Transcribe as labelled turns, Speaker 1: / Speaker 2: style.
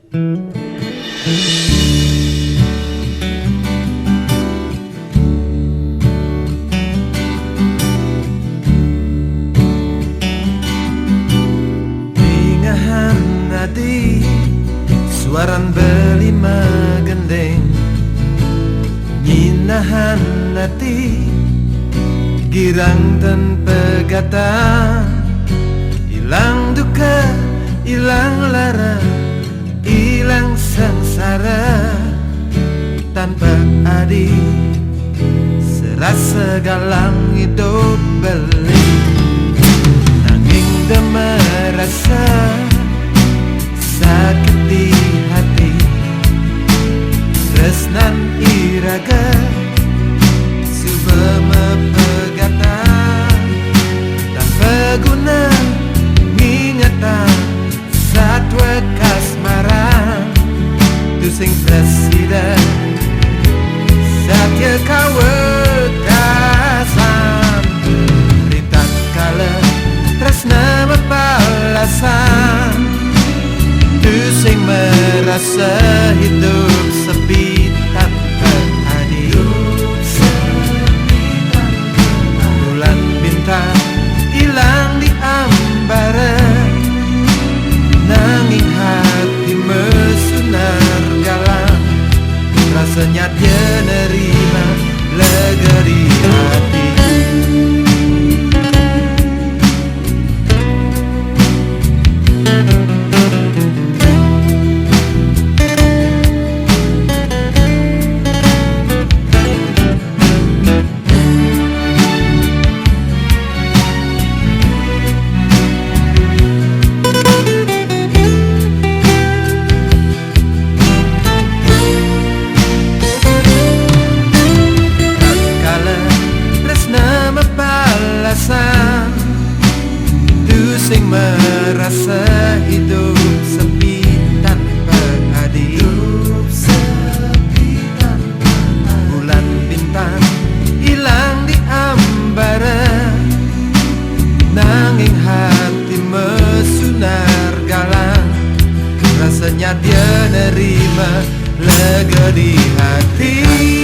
Speaker 1: Pingahan nadi suaran belima gendeng, nyinahan nati girang dan pegata, ilang duka, ilang lara, ilang sengsara, tanpa adi serasa galang hidup beli. Nanging dah merasa sakit di hati, tresnan iraga subema pegata, tanpa guna ngingatan satwa kasmaran tu sing presiden satya kawekasan ritat kala tresna mapalasan tu sing merasa hidup sepi tanpa adil. Bulan bintang hilang di ambara, nanging hati mesunar galang, rasanya dia nerima lega di hati. Sing merasa hidup sepi tanpa adil. Bulan bintang hilang di ambara, nanging hati mesunar galang, rasanya dia nerima lega di hati.